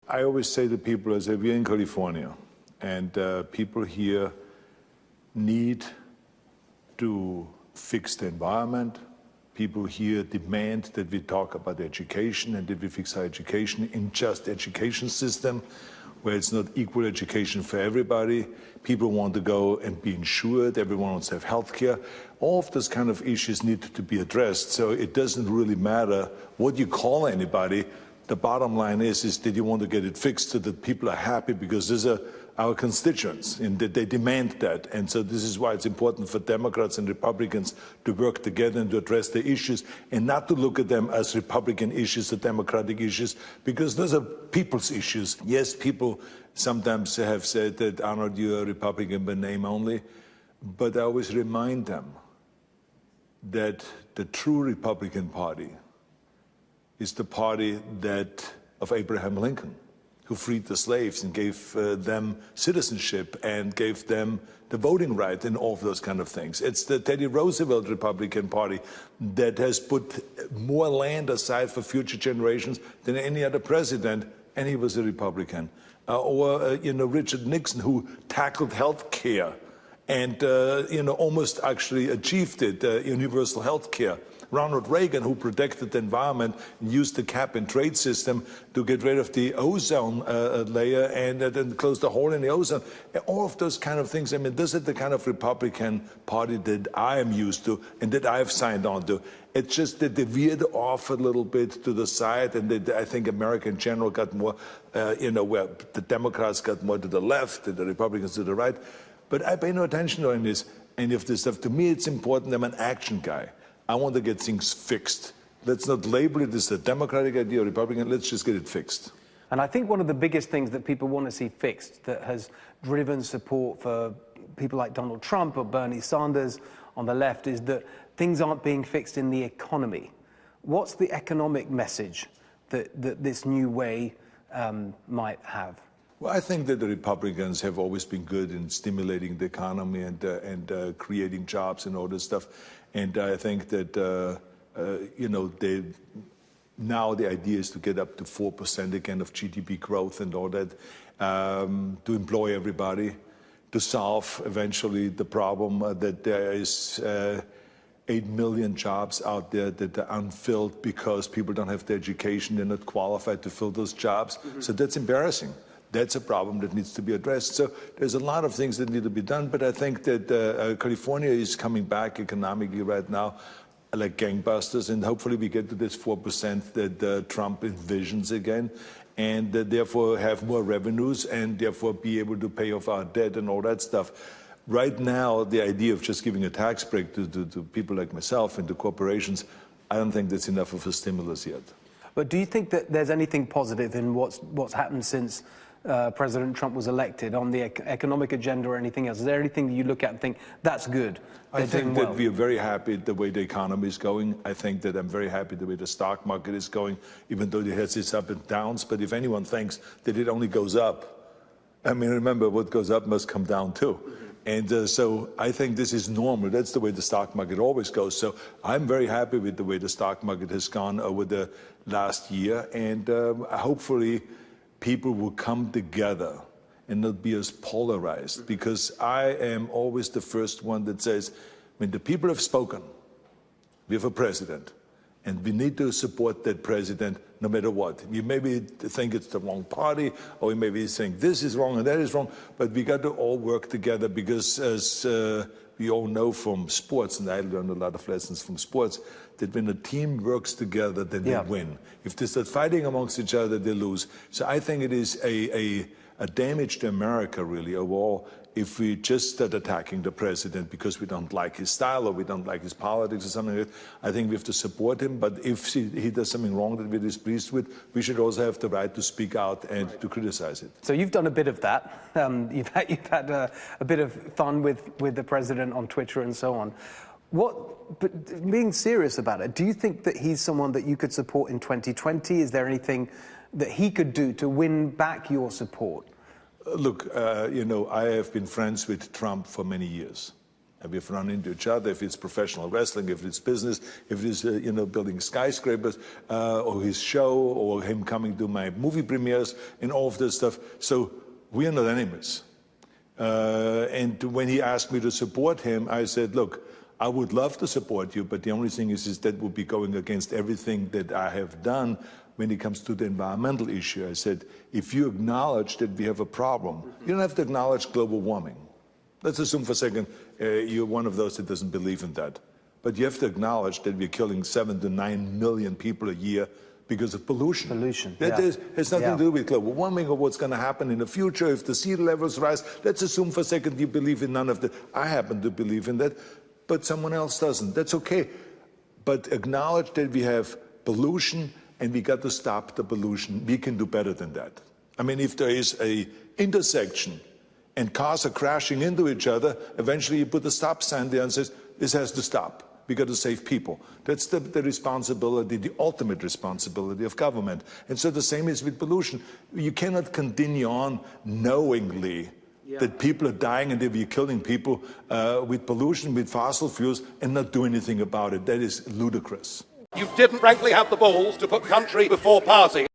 I always say to people, I say, we're in California, and people here need to fix the environment. People here demand that we talk about education and that we fix our education in just education system, where it's not equal education for everybody. People want to go and be insured. Everyone wants to have health care. All of those kind of issues need to be addressed. So it doesn't really matter what you call anybody. The bottom line is that you want to get it fixed so that people are happy, because these are our constituents and that they demand that. And so this is why it's important for Democrats and Republicans to work together and to address the issues and not to look at them as Republican issues or Democratic issues, because those are people's issues. Yes, people sometimes have said that, Arnold, you're a Republican by name only, but I always remind them that the true Republican Party is the party of Abraham Lincoln, who freed the slaves and gave them citizenship and gave them the voting right and all of those kind of things. It's the Teddy Roosevelt Republican Party that has put more land aside for future generations than any other president, and he was a Republican. Richard Nixon, who tackled health care and almost actually achieved it, universal health care. Ronald Reagan, who protected the environment and used the cap-and-trade system to get rid of the ozone layer and then close the hole in the ozone. All of those kind of things, I mean, this is the kind of Republican Party that I am used to and that I've signed on to. It's just that they veered off a little bit to the side, and that I think America in general got more, where the Democrats got more to the left and the Republicans to the right. But I pay no attention to any of this. Any of this stuff. To me, it's important. I'm an action guy. I want to get things fixed. Let's not label it as a Democratic idea or Republican. Let's just get it fixed. And I think one of the biggest things that people want to see fixed, that has driven support for people like Donald Trump or Bernie Sanders on the left, is that things aren't being fixed in the economy. What's the economic message that this new way might have? Well, I think that the Republicans have always been good in stimulating the economy and creating jobs and all this stuff. And I think that, now the idea is to get up to 4% again of GDP growth and all that, to employ everybody, to solve eventually the problem that there is 8 million jobs out there that are unfilled because people don't have the education, they're not qualified to fill those jobs. Mm-hmm. So that's embarrassing. That's a problem that needs to be addressed. So there's a lot of things that need to be done, but I think that California is coming back economically right now like gangbusters, and hopefully we get to this 4% that Trump envisions again, and therefore have more revenues and therefore be able to pay off our debt and all that stuff. Right now, the idea of just giving a tax break to people like myself and to corporations, I don't think that's enough of a stimulus yet. But do you think that there's anything positive in what's happened since President Trump was elected on the economic agenda or anything else? Is there anything that you look at and think, that's good? I think that we are very happy the way the economy is going. I think that I'm very happy the way the stock market is going, even though it has its ups and downs. But if anyone thinks that it only goes up, I mean, remember, what goes up must come down too. And so I think this is normal. That's the way the stock market always goes. So I'm very happy with the way the stock market has gone over the last year. And hopefully people will come together and not be as polarized. Because I am always the first one that says, when the people have spoken, we have a president. And we need to support that president no matter what. You maybe think it's the wrong party, or you maybe think this is wrong and that is wrong, but we got to all work together, because as we all know from sports, and I learned a lot of lessons from sports, that when a team works together, then they win. If they start fighting amongst each other, they lose. So I think it is a damage to America, really, overall, if we just start attacking the president because we don't like his style or we don't like his politics or something like that. I think we have to support him, but if he does something wrong that we're displeased with, we should also have the right to speak out and to criticize it. So you've done a bit of that. You've had a bit of fun with the president on Twitter and so on. But being serious about it, do you think that he's someone that you could support in 2020? Is there anything that he could do to win back your support? Look, I have been friends with Trump for many years. And we've run into each other, if it's professional wrestling, if it's business, if it is, building skyscrapers, or his show, or him coming to my movie premieres, and all of this stuff. So we are not enemies. And when he asked me to support him, I said, look, I would love to support you, but the only thing is that would be going against everything that I have done when it comes to the environmental issue. I said, if you acknowledge that we have a problem, you don't have to acknowledge global warming. Let's assume for a second you're one of those that doesn't believe in that. But you have to acknowledge that we're killing 7 to 9 million people a year because of pollution. That has nothing to do with global warming or what's going to happen in the future if the sea levels rise. Let's assume for a second you believe in none of that. I happen to believe in that, but someone else doesn't. That's okay. But acknowledge that we have pollution and we got to stop the pollution. We can do better than that. I mean, if there is a intersection and cars are crashing into each other, eventually you put a stop sign there and says, this has to stop. We got to save people. That's the responsibility, the ultimate responsibility of government. And so the same is with pollution. You cannot continue on knowingly that people are dying and that we're killing people with pollution, with fossil fuels, and not do anything about it. That is ludicrous. You didn't frankly have the balls to put country before party.